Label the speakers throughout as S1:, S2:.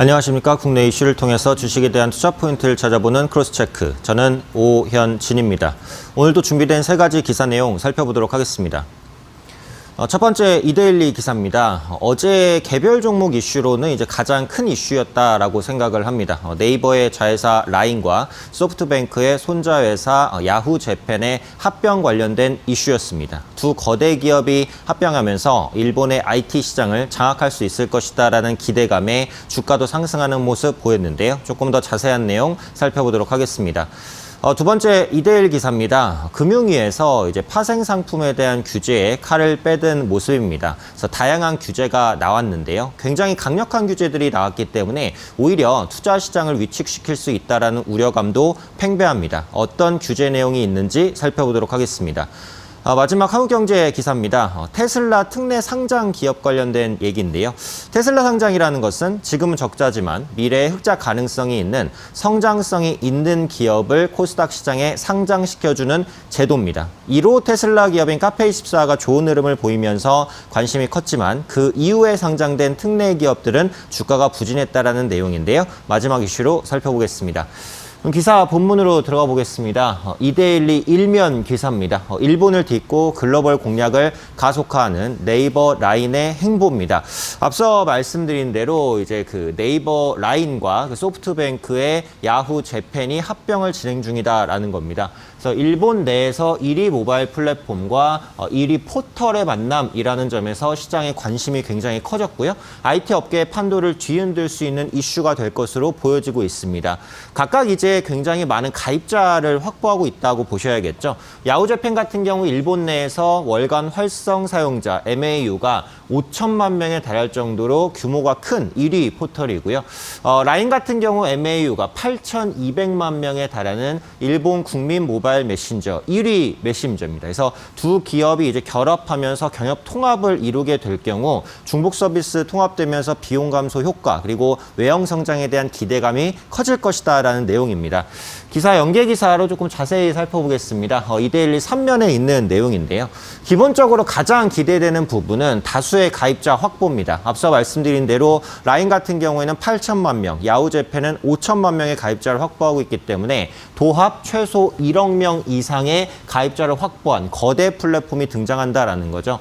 S1: 안녕하십니까. 국내 이슈를 통해서 주식에 대한 투자 포인트를 찾아보는 크로스체크. 저는 오현진입니다. 오늘도 준비된 세 가지 기사 내용 살펴보도록 하겠습니다. 첫 번째 이데일리 기사입니다. 어제 개별 종목 이슈로는 이제 가장 큰 이슈였다라고 생각을 합니다. 네이버의 자회사 라인과 소프트뱅크의 손자회사 야후재팬의 합병 관련된 이슈였습니다. 두 거대 기업이 합병하면서 일본의 IT 시장을 장악할 수 있을 것이다라는 기대감에 주가도 상승하는 모습 보였는데요. 조금 더 자세한 내용 살펴보도록 하겠습니다. 두 번째 이데일 기사입니다. 금융위에서 이제 파생 상품에 대한 규제에 칼을 빼든 모습입니다. 그래서 다양한 규제가 나왔는데요. 굉장히 강력한 규제들이 나왔기 때문에 오히려 투자 시장을 위축시킬 수 있다라는 우려감도 팽배합니다. 어떤 규제 내용이 있는지 살펴보도록 하겠습니다. 마지막 한국경제 기사입니다. 테슬라 특례 상장 기업 관련된 얘기인데요. 테슬라 상장이라는 것은 지금은 적자지만 미래에 흑자 가능성이 있는 성장성이 있는 기업을 코스닥 시장에 상장시켜주는 제도입니다. 이로 테슬라 기업인 카페24가 좋은 흐름을 보이면서 관심이 컸지만 그 이후에 상장된 특례 기업들은 주가가 부진했다라는 내용인데요. 마지막 이슈로 살펴보겠습니다. 기사 본문으로 들어가 보겠습니다. 이데일리 일면 기사입니다. 일본을 딛고 글로벌 공략을 가속화하는 네이버 라인의 행보입니다. 앞서 말씀드린 대로 이제 그 네이버 라인과 그 소프트뱅크의 야후재팬이 합병을 진행 중이다라는 겁니다. 그래서 일본 내에서 1위 모바일 플랫폼과 1위 포털의 만남이라는 점에서 시장의 관심이 굉장히 커졌고요. IT 업계의 판도를 뒤흔들 수 있는 이슈가 될 것으로 보여지고 있습니다. 각각 이제 굉장히 많은 가입자를 확보하고 있다고 보셔야겠죠. 야후재팬 같은 경우 일본 내에서 월간 활성 사용자 MAU가 5천만 명에 달할 정도로 규모가 큰 1위 포털이고요. 라인 같은 경우 MAU가 8,200만 명에 달하는 일본 국민 모바일 메신저 1위 메신저입니다. 그래서 두 기업이 이제 결합하면서 경협 통합을 이루게 될 경우 중복 서비스 통합되면서 비용 감소 효과 그리고 외형 성장에 대한 기대감이 커질 것이다라는 내용입니다. 기사 연계 기사로 조금 자세히 살펴보겠습니다. 이데일리 3면에 있는 내용인데요. 기본적으로 가장 기대되는 부분은 다수의 가입자 확보입니다. 앞서 말씀드린 대로 라인 같은 경우에는 8천만 명, 야후재팬은 5천만 명의 가입자를 확보하고 있기 때문에 도합 최소 1억 명 이상의 가입자를 확보한 거대 플랫폼이 등장한다라는 거죠.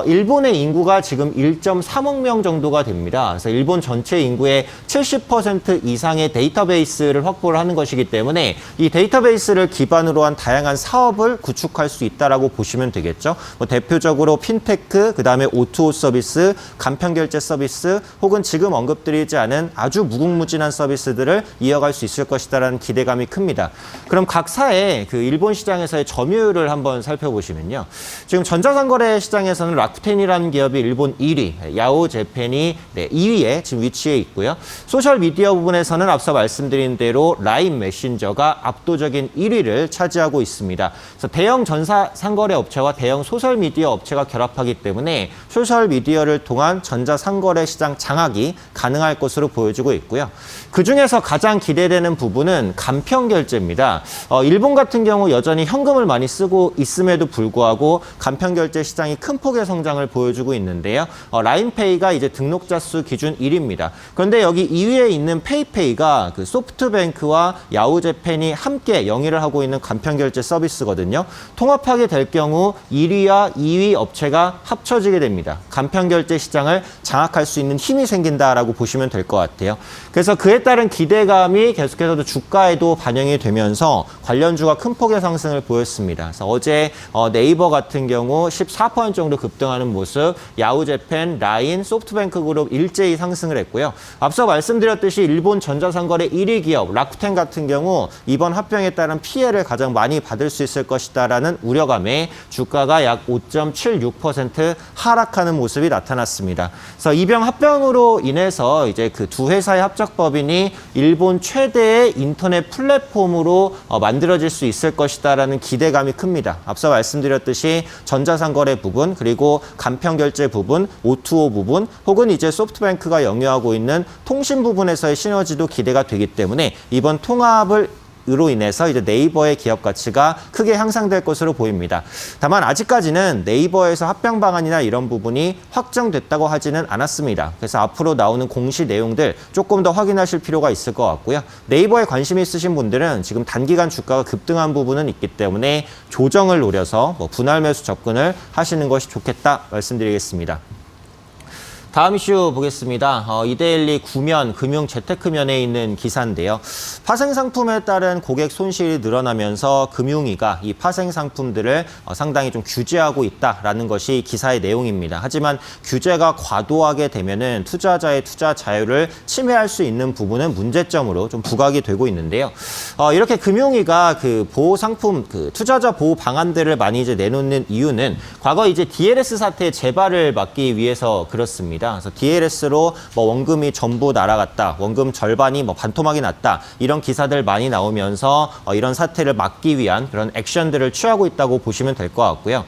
S1: 일본의 인구가 지금 1.3억 명 정도가 됩니다. 그래서 일본 전체 인구의 70% 이상의 데이터베이스를 확보를 하는 것이기 때문에 이 데이터베이스를 기반으로 한 다양한 사업을 구축할 수 있다라고 보시면 되겠죠. 대표적으로 핀테크, 그다음에 O2O 서비스, 간편결제 서비스, 혹은 지금 언급드리지 않은 아주 무궁무진한 서비스들을 이어갈 수 있을 것이다라는 기대감이 큽니다. 그럼 각 사의 그 일본 시장에서의 점유율을 한번 살펴보시면요. 지금 전자상거래 시장에서는 라쿠텐이라는 기업이 일본 1위, 야후재팬이 2위에 지금 위치해 있고요. 소셜미디어 부분에서는 앞서 말씀드린 대로 라인 메신저가 압도적인 1위를 차지하고 있습니다. 그래서 대형 전자상거래 업체와 대형 소셜미디어 업체가 결합하기 때문에 소셜미디어를 통한 전자상거래 시장 장악이 가능할 것으로 보여지고 있고요. 그중에서 가장 기대되는 부분은 간편결제입니다. 일본 같은 경우 여전히 현금을 많이 쓰고 있음에도 불구하고 간편결제 시장이 큰 폭의 성장을 보여주고 있는데요. 라인페이가 이제 등록자 수 기준 1위입니다. 그런데 여기 2위에 있는 페이페이가 그 소프트뱅크와 야후재팬이 함께 영위를 하고 있는 간편결제 서비스거든요. 통합하게 될 경우 1위와 2위 업체가 합쳐지게 됩니다. 간편결제 시장을 장악할 수 있는 힘이 생긴다라고 보시면 될 것 같아요. 그래서 그에 따른 기대감이 계속해서 주가에도 반영이 되면서 관련주가 큰 폭의 상승을 보였습니다. 그래서 어제 네이버 같은 경우 14% 정도 급등하는 모습, 야후재팬, 라인, 소프트뱅크 그룹 일제히 상승을 했고요. 앞서 말씀드렸듯이 일본 전자상거래 1위 기업 라쿠텐 같은 경우 이번 합병에 따른 피해를 가장 많이 받을 수 있을 것이다라는 우려감에 주가가 약 5.76% 하락하는 모습이 나타났습니다. 그래서 이병 합병으로 인해서 이제 그 두 회사의 합작법인이 일본 최대의 인터넷 플랫폼으로 만들어질 수 있을 것이다라는 기대감이 큽니다. 앞서 말씀드렸듯이 전자상거래 부분, 그리고 간편결제 부분, O2O 부분, 혹은 이제 소프트뱅크가 영유하고 있는 통신 부분에서의 시너지도 기대가 되기 때문에 이번 통합을 으로 인해서 이제 네이버의 기업 가치가 크게 향상될 것으로 보입니다. 다만 아직까지는 네이버에서 합병 방안이나 이런 부분이 확정됐다고 하지는 않았습니다. 그래서 앞으로 나오는 공시 내용들 조금 더 확인하실 필요가 있을 것 같고요. 네이버에 관심 있으신 분들은 지금 단기간 주가가 급등한 부분은 있기 때문에 조정을 노려서 분할 매수 접근을 하시는 것이 좋겠다 말씀드리겠습니다. 다음 이슈 보겠습니다. 이데일리 구면, 금융 재테크면에 있는 기사인데요. 파생상품에 따른 고객 손실이 늘어나면서 금융위가 이 파생상품들을 상당히 좀 규제하고 있다라는 것이 기사의 내용입니다. 하지만 규제가 과도하게 되면은 투자자의 투자 자유를 침해할 수 있는 부분은 문제점으로 좀 부각이 되고 있는데요. 이렇게 금융위가 그 보호상품, 그 투자자 보호 방안들을 많이 이제 내놓는 이유는 과거 이제 DLS 사태의 재발을 막기 위해서 그렇습니다. 그래서 DLS로 원금이 전부 날아갔다, 원금 절반이 반토막이 났다, 이런 기사들 많이 나오면서 이런 사태를 막기 위한 그런 액션들을 취하고 있다고 보시면 될 것 같고요.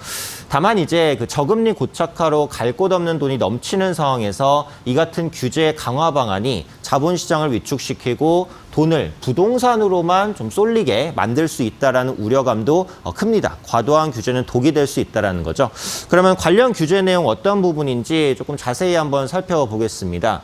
S1: 다만 이제 그 저금리 고착화로 갈 곳 없는 돈이 넘치는 상황에서 이 같은 규제 강화 방안이 자본시장을 위축시키고 돈을 부동산으로만 좀 쏠리게 만들 수 있다라는 우려감도 큽니다. 과도한 규제는 독이 될 수 있다라는 거죠. 그러면 관련 규제 내용 어떤 부분인지 조금 자세히 한번 살펴보겠습니다.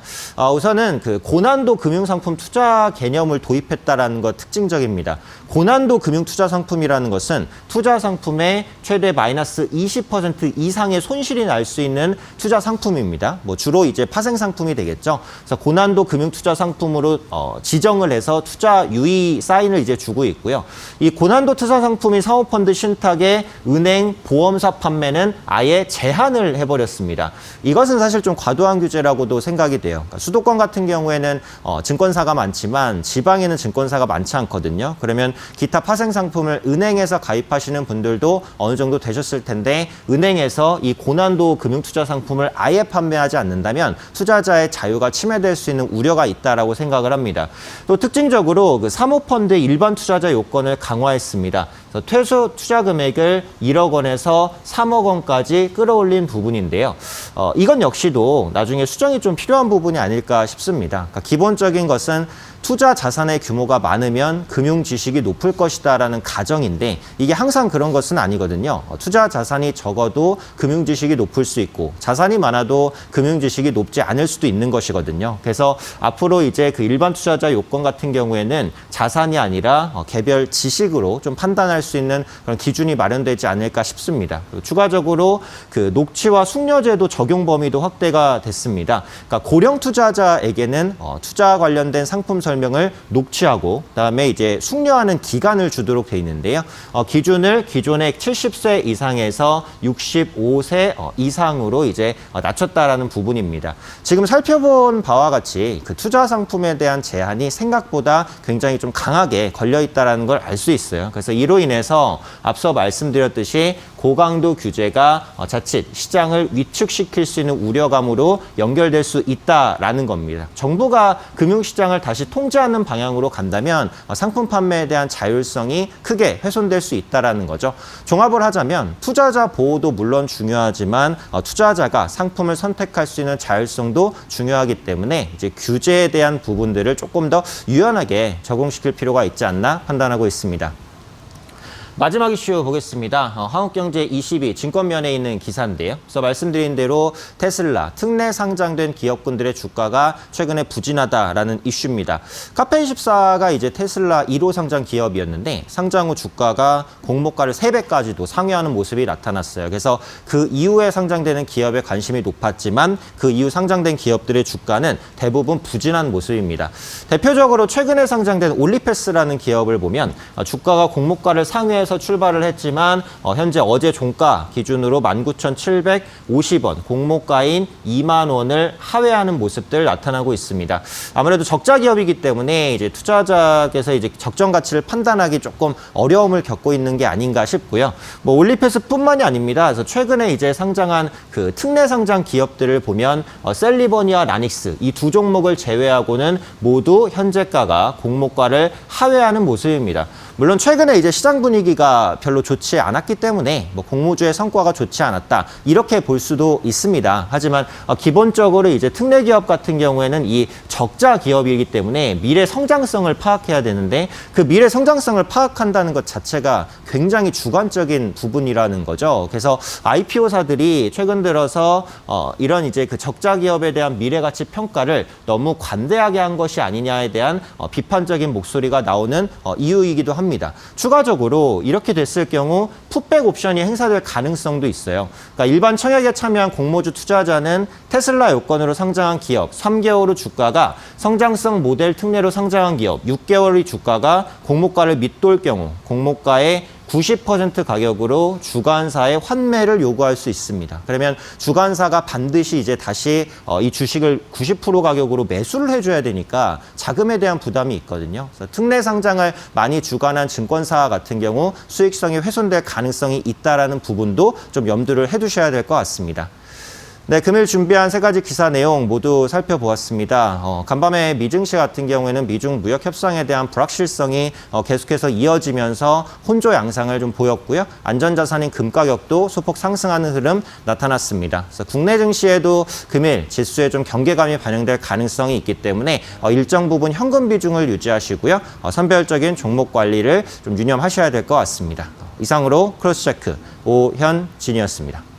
S1: 우선은 그 고난도 금융상품 투자 개념을 도입했다라는 것 특징적입니다. 고난도 금융 투자 상품이라는 것은 투자 상품에 최대 마이너스 20% 이상의 손실이 날 수 있는 투자 상품입니다. 주로 이제 파생 상품이 되겠죠. 그래서 고난도 금융 투자 상품으로 지정을 해서 투자 유의 사인을 이제 주고 있고요. 이 고난도 투자 상품인 사모펀드 신탁의 은행, 보험사 판매는 아예 제한을 해버렸습니다. 이것은 사실 좀 과도한 규제라고도 생각이 돼요. 그러니까 수도권 같은 경우에는 증권사가 많지만 지방에는 증권사가 많지 않거든요. 그러면 기타 파생 상품을 은행에서 가입하시는 분들도 어느 정도 되셨을 텐데 은행에서 이 고난도 금융 투자 상품을 아예 판매하지 않는다면 투자자의 자유가 침해될 수 있는 우려가 있다라고 생각을 합니다. 또 특징적으로 그 사모펀드의 일반 투자자 요건을 강화했습니다. 그래서 퇴소 투자 금액을 1억 원에서 3억 원까지 끌어올린 부분인데요. 이건 역시도 나중에 수정이 좀 필요한 부분이 아닐까 싶습니다. 그러니까 기본적인 것은 투자 자산의 규모가 많으면 금융 지식이 높을 것이다라는 가정인데 이게 항상 그런 것은 아니거든요. 투자 자산이 적어도 금융 지식이 높을 수 있고 자산이 많아도 금융 지식이 높지 않을 수도 있는 것이거든요. 그래서 앞으로 이제 그 일반 투자자 요건 같은 경우에는 자산이 아니라 개별 지식으로 좀 판단할 수 있는 그런 기준이 마련되지 않을까 싶습니다. 그리고 추가적으로 그 녹취와 숙려제도 적용 범위도 확대가 됐습니다. 그러니까 고령 투자자에게는 투자 관련된 상품 설명을 녹취하고 그다음에 이제 숙려하는 기간을 주도록 돼 있는데요. 기준을 기존의 70세 이상에서 65세 이상으로 이제 낮췄다라는 부분입니다. 지금 살펴본 바와 같이 그 투자 상품에 대한 제한이 생각보다 굉장히 좀 강하게 걸려 있다라는 걸 알 수 있어요. 그래서 이로 인해서 앞서 말씀드렸듯이 고강도 규제가 자칫 시장을 위축시킬 수 있는 우려감으로 연결될 수 있다라는 겁니다. 정부가 금융시장을 다시 통제하는 방향으로 간다면 상품 판매에 대한 자율성이 크게 훼손될 수 있다라는 거죠. 종합을 하자면 투자자 보호도 물론 중요하지만 투자자가 상품을 선택할 수 있는 자율성도 중요하기 때문에 이제 규제에 대한 부분들을 조금 더 유연하게 적용시킬 필요가 있지 않나 판단하고 있습니다. 마지막 이슈 보겠습니다. 한국경제22 증권면에 있는 기사인데요. 그래서 말씀드린 대로 테슬라, 특례 상장된 기업군들의 주가가 최근에 부진하다라는 이슈입니다. 카페24가 이제 테슬라 1호 상장 기업이었는데 상장 후 주가가 공모가를 3배까지도 상회하는 모습이 나타났어요. 그래서 그 이후에 상장되는 기업에 관심이 높았지만 그 이후 상장된 기업들의 주가는 대부분 부진한 모습입니다. 대표적으로 최근에 상장된 올리패스라는 기업을 보면 주가가 공모가를 상회해서 출발을 했지만 현재 어제 종가 기준으로 19,750원, 공모가인 2만 원을 하회하는 모습들 나타나고 있습니다. 아무래도 적자 기업이기 때문에 이제 투자자께서 이제 적정 가치를 판단하기 조금 어려움을 겪고 있는 게 아닌가 싶고요. 올리패스뿐만이 아닙니다. 그래서 최근에 이제 상장한 그 특례 상장 기업들을 보면 셀리버니와 라닉스 이 두 종목을 제외하고는 모두 현재가가 공모가를 하회하는 모습입니다. 물론 최근에 이제 시장 분위기 분위기가 별로 좋지 않았기 때문에 뭐 공모주의 성과가 좋지 않았다 이렇게 볼 수도 있습니다. 하지만 기본적으로 이제 특례 기업 같은 경우에는 이 적자 기업이기 때문에 미래 성장성을 파악해야 되는데 그 미래 성장성을 파악한다는 것 자체가 굉장히 주관적인 부분이라는 거죠. 그래서 IPO사들이 최근 들어서 이런 이제 그 적자 기업에 대한 미래 가치 평가를 너무 관대하게 한 것이 아니냐에 대한 비판적인 목소리가 나오는 이유이기도 합니다. 추가적으로 이렇게 됐을 경우 풋백 옵션이 행사될 가능성도 있어요. 그러니까 일반 청약에 참여한 공모주 투자자는 테슬라 요건으로 상장한 기업 3개월 후 주가가 성장성 모델 특례로 상장한 기업 6개월 후 주가가 공모가를 밑돌 경우 공모가의 90% 가격으로 주관사의 환매를 요구할 수 있습니다. 그러면 주관사가 반드시 이제 다시 이 주식을 90% 가격으로 매수를 해줘야 되니까 자금에 대한 부담이 있거든요. 그래서 특례 상장을 많이 주관한 증권사 같은 경우 수익성이 훼손될 가능성이 있다라는 부분도 좀 염두를 해두셔야 될 것 같습니다. 네, 금일 준비한 세 가지 기사 내용 모두 살펴보았습니다. 간밤에 미증시 같은 경우에는 미중 무역 협상에 대한 불확실성이 계속해서 이어지면서 혼조 양상을 좀 보였고요. 안전자산인 금 가격도 소폭 상승하는 흐름 나타났습니다. 그래서 국내 증시에도 금일 지수에 좀 경계감이 반영될 가능성이 있기 때문에 일정 부분 현금 비중을 유지하시고요. 선별적인 종목 관리를 좀 유념하셔야 될 것 같습니다. 이상으로 크로스체크 오현진이었습니다.